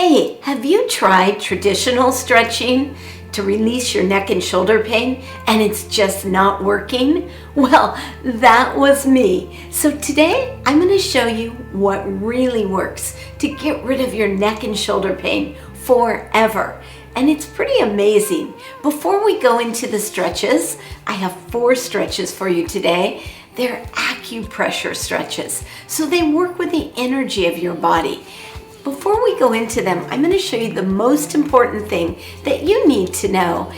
Hey, have you tried traditional stretching to release your neck and shoulder pain and it's just not working? Well, that was me. So today I'm going to show you what really works to get rid of your neck and shoulder pain forever. And it's pretty amazing. Before we go into the stretches, I have 4 stretches for you today. They're acupressure stretches. So they work with the energy of your body. Before we go into them, I'm going to show you the most important thing that you need to know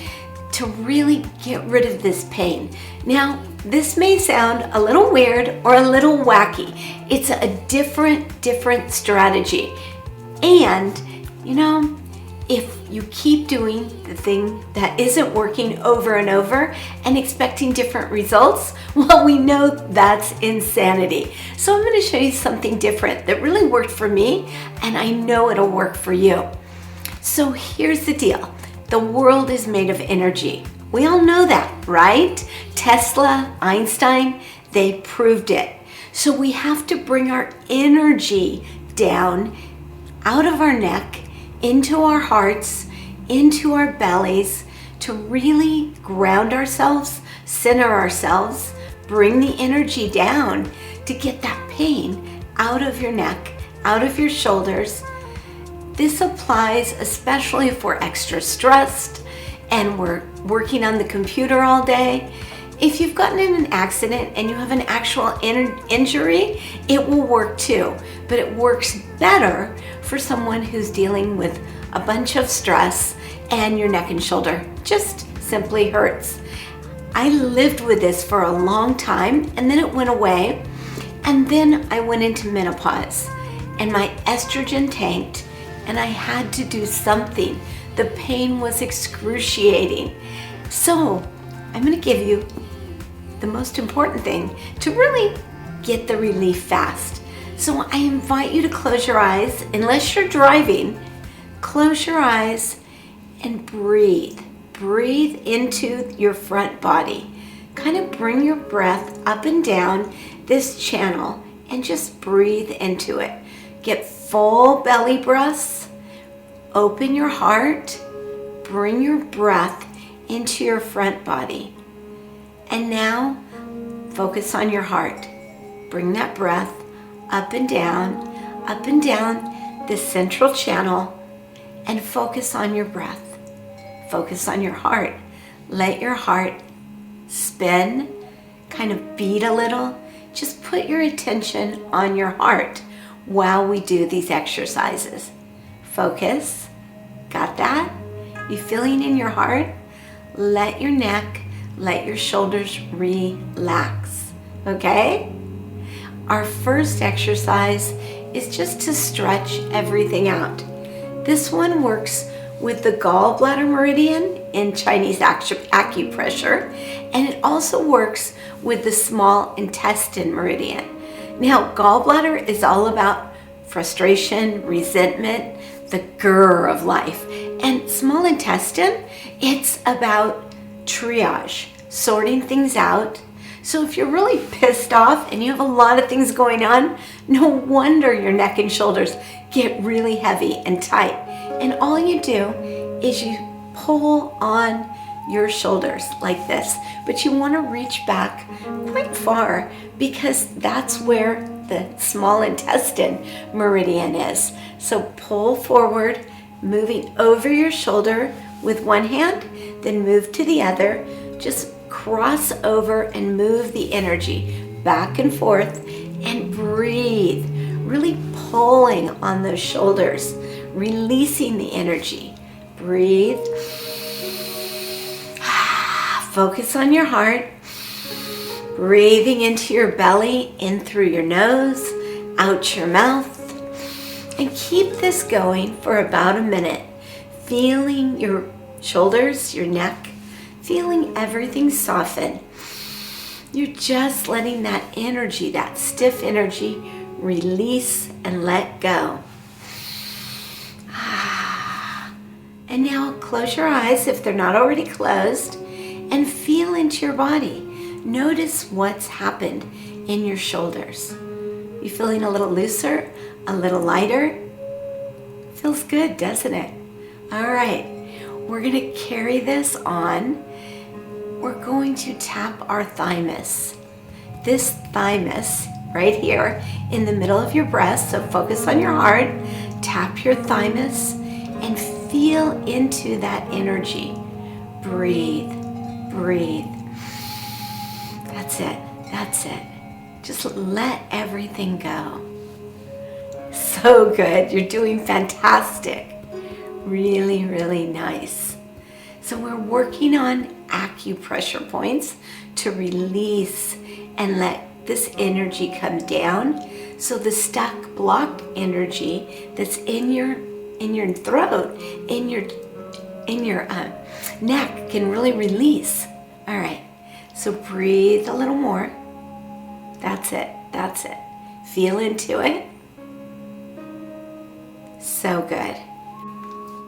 to really get rid of this pain. Now, this may sound a little weird or a little wacky. It's a different strategy. And, if you keep doing the thing that isn't working over and over and expecting different results, well, we know that's insanity. So I'm going to show you something different that really worked for me, and I know it'll work for you. So here's the deal. The world is made of energy. We all know that, right? Tesla, Einstein, they proved it. So we have to bring our energy down out of our neck, into our hearts, into our bellies, to really ground ourselves, center ourselves, bring the energy down to get that pain out of your neck, out of your shoulders. This applies especially if we're extra stressed and we're working on the computer all day. If you've gotten in an accident and you have an actual injury, it will work too, but it works better for someone who's dealing with a bunch of stress and your neck and shoulder just simply hurts. I lived with this for a long time and then it went away, and then I went into menopause and my estrogen tanked and I had to do something. The pain was excruciating. So I'm going to give you the most important thing to really get the relief fast. So I invite you to close your eyes, unless you're driving. Close your eyes and breathe. Breathe into your front body. Kind of bring your breath up and down this channel and just breathe into it. Get full belly breaths. Open your heart. Bring your breath into your front body. And now, focus on your heart. Bring that breath up and down this central channel, and focus on your breath. Focus on your heart. Let your heart spin, kind of beat a little. Just put your attention on your heart while we do these exercises. Focus. Got that? You feeling in your heart? Let your neck, let your shoulders relax, okay? Our first exercise is just to stretch everything out. This one works with the gallbladder meridian in Chinese acupressure, and it also works with the small intestine meridian. Now, gallbladder is all about frustration, resentment, the grrr of life. And small intestine, it's about triage, sorting things out. So if you're really pissed off and you have a lot of things going on, no wonder your neck and shoulders get really heavy and tight. And all you do is you pull on your shoulders like this, but you want to reach back quite far because that's where the small intestine meridian is. So pull forward, moving over your shoulder with one hand, then move to the other. Just cross over and move the energy back and forth and breathe, really pulling on those shoulders, releasing the energy. Breathe. Focus on your heart. Breathing into your belly, in through your nose, out your mouth. And keep this going for about a minute, feeling your shoulders, your neck, feeling everything soften. You're just letting that energy, that stiff energy, release and let go. And now close your eyes if they're not already closed and feel into your body. Notice what's happened in your shoulders. You feeling a little looser, a little lighter? Feels feels good, doesn't it? All right, we're gonna carry this on. We're going to tap our thymus. This thymus right here in the middle of your breast, so focus on your heart, tap your thymus and feel into that energy. Breathe, breathe. That's it, that's it. Just let everything go. So good, you're doing fantastic. Really, really nice. So we're working on acupressure points to release and let this energy come down, so the stuck, blocked energy that's in your throat, in your neck can really release. All right, so breathe a little more. That's it, that's it. Feel into it. So good.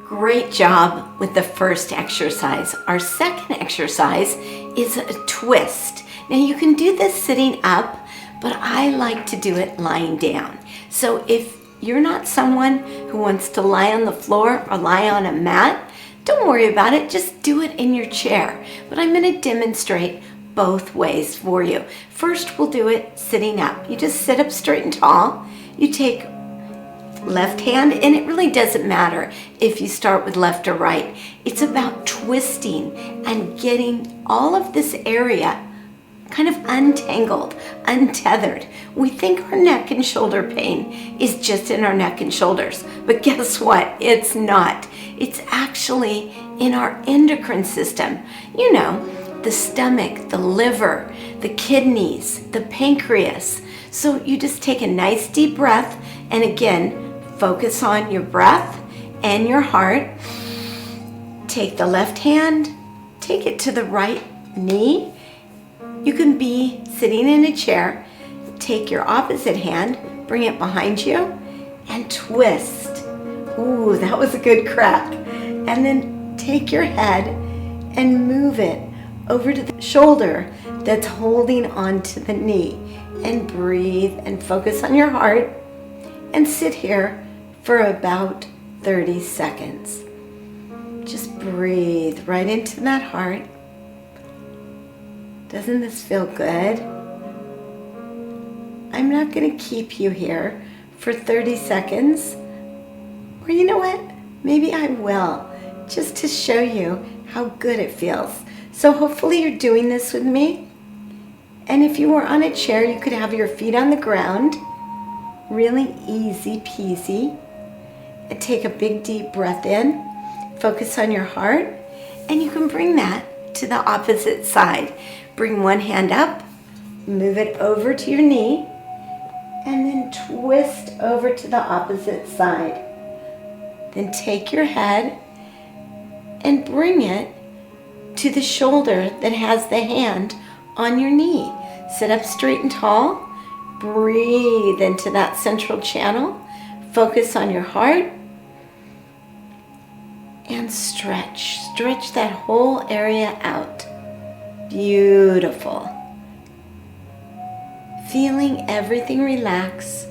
Great job with the first exercise. Our second exercise is a twist. Now you can do this sitting up, but I like to do it lying down. So if you're not someone who wants to lie on the floor or lie on a mat, don't worry about it, just do it in your chair. But I'm gonna demonstrate both ways for you. First, we'll do it sitting up. You just sit up straight and tall. You take left hand, and it really doesn't matter if you start with left or right. It's about twisting and getting all of this area kind of untangled, untethered. We think our neck and shoulder pain is just in our neck and shoulders, but guess what? It's not. It's actually in our endocrine system. You know, the stomach, the liver, the kidneys, the pancreas. So you just take a nice deep breath, and again, focus on your breath and your heart. Take the left hand, take it to the right knee. You can be sitting in a chair. Take your opposite hand, bring it behind you, and twist. Ooh, that was a good crack. And then take your head and move it over to the shoulder that's holding onto the knee. And breathe and focus on your heart and sit here for about 30 seconds. Just breathe right into that heart. Doesn't this feel good? I'm not going to keep you here for 30 seconds. Or you know what? Maybe I will, just to show you how good it feels. So hopefully you're doing this with me. And if you were on a chair, you could have your feet on the ground. Really easy peasy. And take a big deep breath in. Focus on your heart. And you can bring that to the opposite side. Bring one hand up, move it over to your knee, and then twist over to the opposite side. Then take your head and bring it to the shoulder that has the hand on your knee. Sit up straight and tall. Breathe into that central channel. Focus on your heart. And stretch. Stretch that whole area out. Beautiful. Feeling everything relax,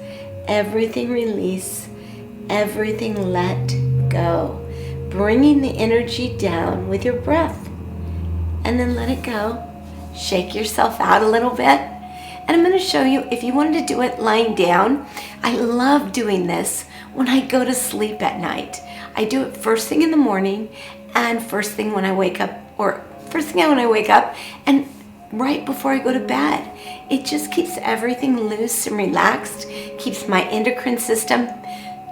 everything release, everything let go. Bringing the energy down with your breath. And then let it go. Shake yourself out a little bit. And I'm going to show you, if you wanted to do it lying down, I love doing this when I go to sleep at night. I do it first thing in the morning and first thing when I wake up, and right before I go to bed. It just keeps everything loose and relaxed, keeps my endocrine system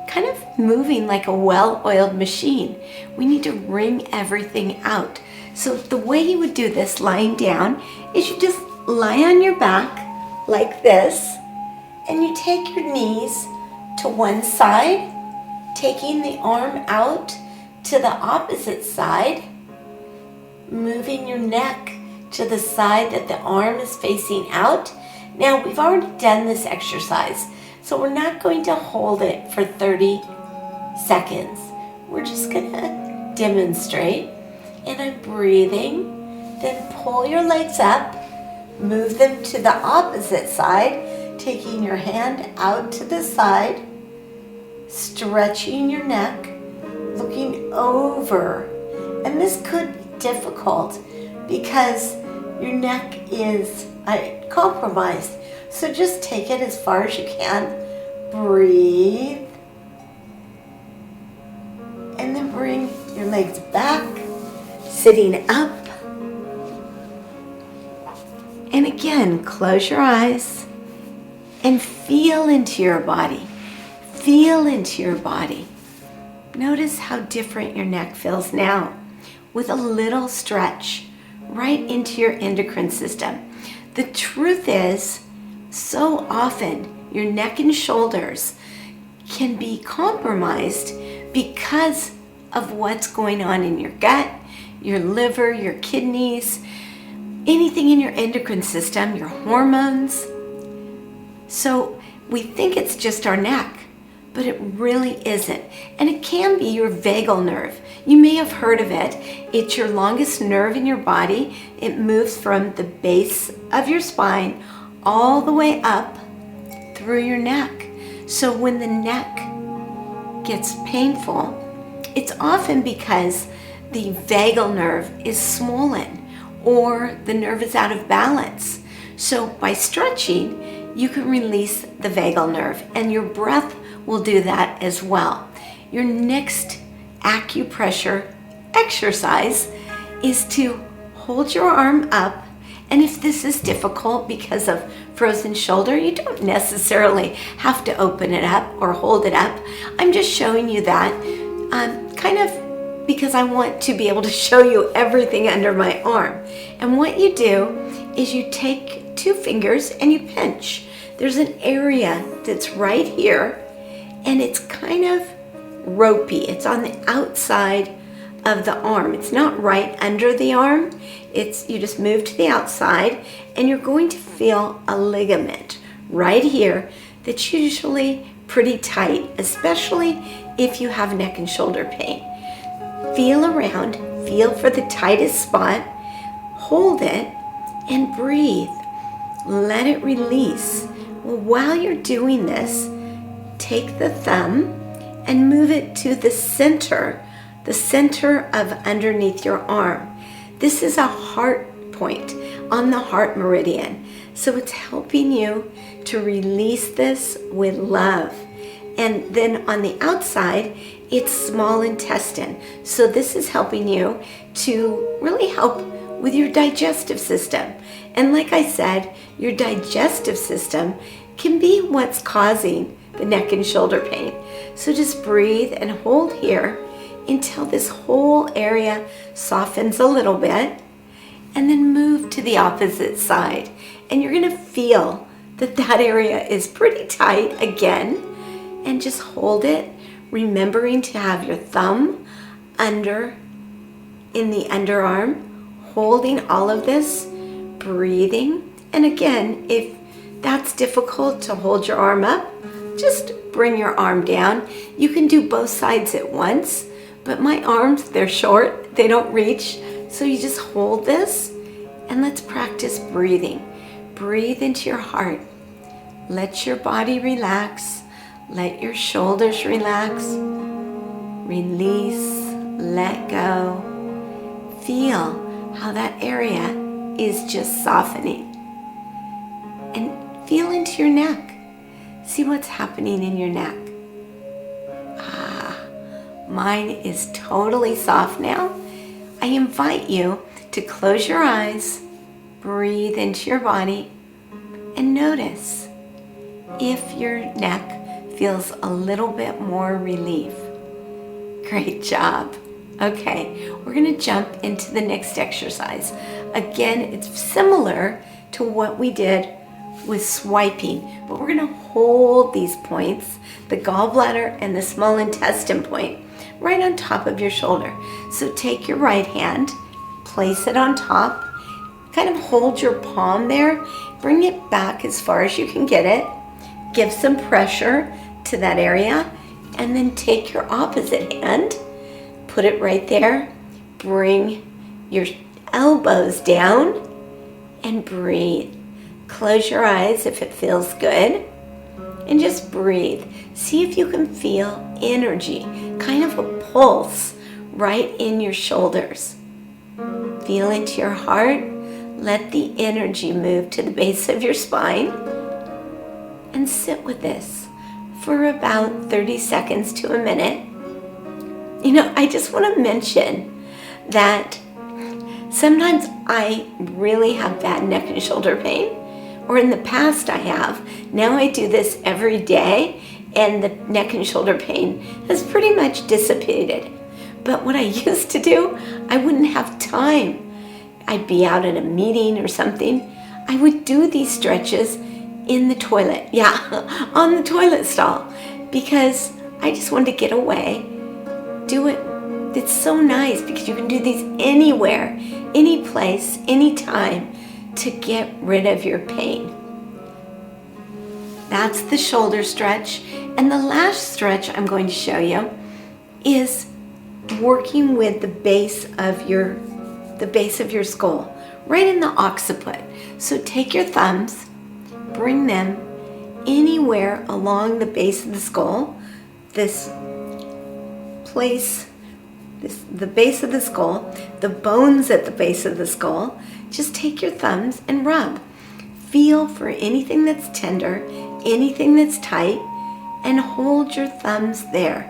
kind of moving like a well-oiled machine. We need to wring everything out. So the way you would do this lying down is you just lie on your back like this, and you take your knees to one side, taking the arm out to the opposite side, moving your neck to the side that the arm is facing out. Now, we've already done this exercise, so we're not going to hold it for 30 seconds. We're just gonna demonstrate. And I'm breathing. Then pull your legs up, move them to the opposite side, taking your hand out to the side, stretching your neck, over. And this could be difficult because your neck is compromised. So just take it as far as you can. Breathe. And then bring your legs back, sitting up. And again, close your eyes and feel into your body. Feel into your body. Notice how different your neck feels now with a little stretch right into your endocrine system. The truth is, so often your neck and shoulders can be compromised because of what's going on in your gut, your liver, your kidneys, anything in your endocrine system, your hormones. So we think it's just our neck, but it really isn't. And it can be your vagal nerve. You may have heard of it. It's your longest nerve in your body. It moves from the base of your spine all the way up through your neck. So when the neck gets painful, it's often because the vagal nerve is swollen or the nerve is out of balance. So by stretching, you can release the vagal nerve, and your breath will do that as well. Your next acupressure exercise is to hold your arm up, and if this is difficult because of frozen shoulder, you don't necessarily have to open it up or hold it up. I'm just showing you that kind of because I want to be able to show you everything under my arm. And what you do is you take 2 fingers and you pinch. There's an area that's right here, and it's kind of ropey. It's on the outside of the arm. It's not right under the arm. You just move to the outside, and you're going to feel a ligament right here that's usually pretty tight, especially if you have neck and shoulder pain. Feel around, feel for the tightest spot, hold it, and breathe. Let it release. Well, while you're doing this, take the thumb and move it to the center of underneath your arm. This is a heart point on the heart meridian. So it's helping you to release this with love. And then on the outside, it's small intestine. So this is helping you to really help with your digestive system. And like I said, your digestive system can be what's causing the neck and shoulder pain. So just breathe and hold here until this whole area softens a little bit, and then move to the opposite side. And you're gonna feel that that area is pretty tight again, and just hold it, remembering to have your thumb in the underarm, holding all of this, breathing. And again, if that's difficult to hold your arm up, just bring your arm down. You can do both sides at once, but my arms, they're short, they don't reach. So you just hold this, and let's practice breathing. Breathe into your heart. Let your body relax. Let your shoulders relax. Release, let go. Feel how that area is just softening. And feel into your neck. See what's happening in your neck. Mine is totally soft now. I invite you to close your eyes, breathe into your body, and notice if your neck feels a little bit more relief. Great job. Okay, we're gonna jump into the next exercise. Again, it's similar to what we did with swiping, but we're gonna hold these points, the gallbladder and the small intestine point, right on top of your shoulder. So take your right hand, place it on top, kind of hold your palm there, bring it back as far as you can get it, give some pressure to that area, and then take your opposite hand, put it right there, bring your elbows down, and breathe. Close your eyes if it feels good, and just breathe. See if you can feel energy, kind of a pulse right in your shoulders. Feel into your heart. Let the energy move to the base of your spine. And sit with this for about 30 seconds to a minute. You know, I just want to mention that sometimes I really have bad neck and shoulder pain, or in the past I have. Now I do this every day, and the neck and shoulder pain has pretty much dissipated. But what I used to do, I wouldn't have time. I'd be out at a meeting or something. I would do these stretches in the toilet. Yeah, on the toilet stall, because I just wanted to get away. Do it. It's so nice because you can do these anywhere, any place, anytime to get rid of your pain. That's the shoulder stretch. And the last stretch I'm going to show you is working with the base of your skull, right in the occiput. So take your thumbs, bring them anywhere along the base of the skull, the base of the skull, the bones at the base of the skull. Just take your thumbs and rub. Feel for anything that's tender, anything that's tight, and hold your thumbs there.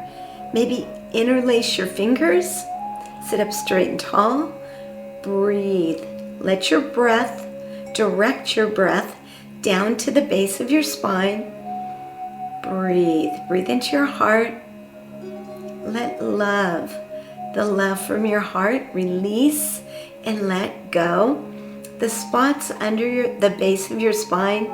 Maybe interlace your fingers, sit up straight and tall, breathe. Let your breath, direct your breath down to the base of your spine. Breathe. Breathe into your heart. Let love, the love from your heart, release and let go. The spots under the base of your spine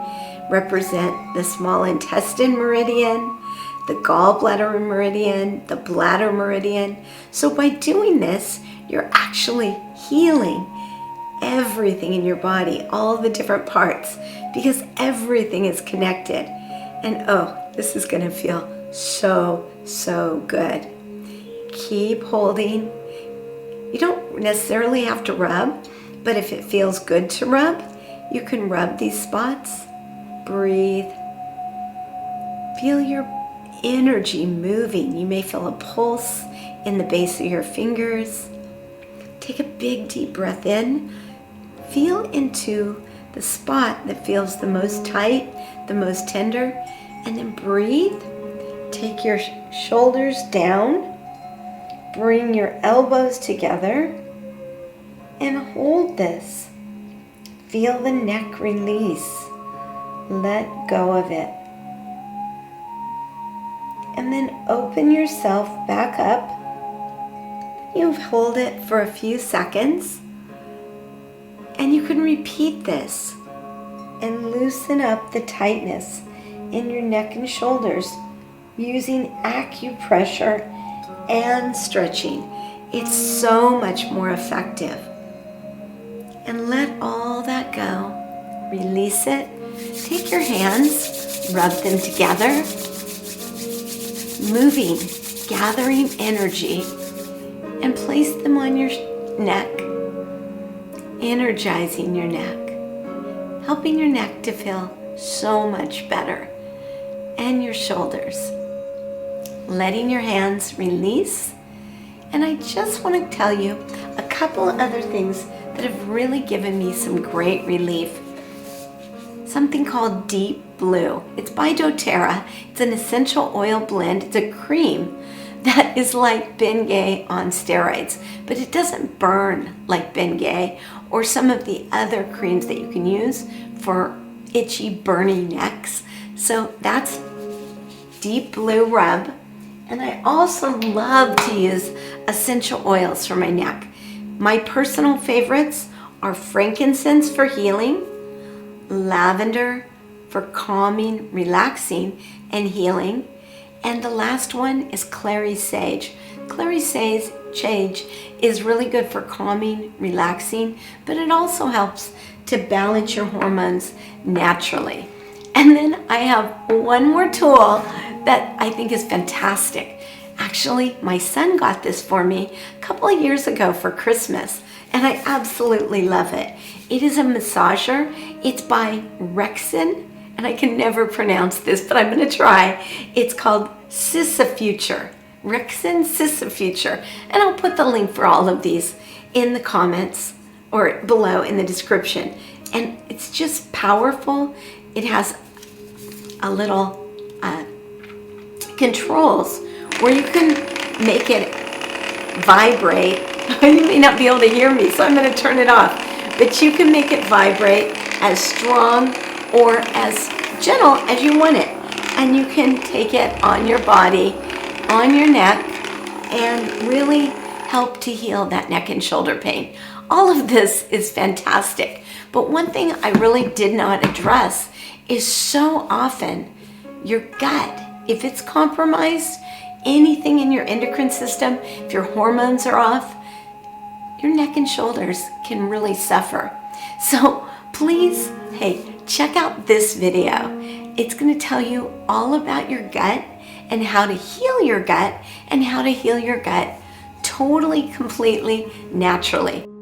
represent the small intestine meridian, the gallbladder meridian, the bladder meridian. So by doing this, you're actually healing everything in your body, all the different parts, because everything is connected. And oh, this is going to feel so, so good. Keep holding. You don't necessarily have to rub, but if it feels good to rub, you can rub these spots. Breathe. Feel your energy moving. You may feel a pulse in the base of your fingers. Take a big deep breath in. Feel into the spot that feels the most tight, the most tender, and then breathe. Take your shoulders down. Bring your elbows together and hold this. Feel the neck release. Let go of it. And then open yourself back up. You hold it for a few seconds. And you can repeat this and loosen up the tightness in your neck and shoulders using acupressure and stretching. It's so much more effective. And let all that go. Release it. Take your hands, rub them together, moving, gathering energy, and place them on your neck, energizing your neck, helping your neck to feel so much better, and your shoulders. Letting your hands release. And I just want to tell you a couple of other things that have really given me some great relief. Something called Deep Blue. It's by doTerra. It's an essential oil blend. It's a cream that is like Bengay on steroids, but it doesn't burn like Bengay or some of the other creams that you can use for itchy, burning necks. So that's Deep Blue Rub. And I also love to use essential oils for my neck. My personal favorites are frankincense for healing, lavender for calming, relaxing, and healing, and the last one is Clary sage. Clary sage is really good for calming, relaxing, but it also helps to balance your hormones naturally. And then I have one more tool that I think is fantastic. Actually, my son got this for me a couple of years ago for Christmas, and I absolutely love it. It is a massager. It's by Rexin, and I can never pronounce this, but I'm going to try. It's called Future. Frankincense, and I'll put the link for all of these in the comments or below in the description. And it's just powerful. It has a little controls where you can make it vibrate. You may not be able to hear me, so I'm going to turn it off. But you can make it vibrate as strong or as gentle as you want it. And you can take it on your body, on your neck, and really help to heal that neck and shoulder pain. All of this is fantastic. But one thing I really did not address is so often your gut, if it's compromised, anything in your endocrine system, if your hormones are off, your neck and shoulders can really suffer. So please, hey, check out this video. It's going to tell you all about your gut and how to heal your gut and how to heal your gut totally, completely, naturally.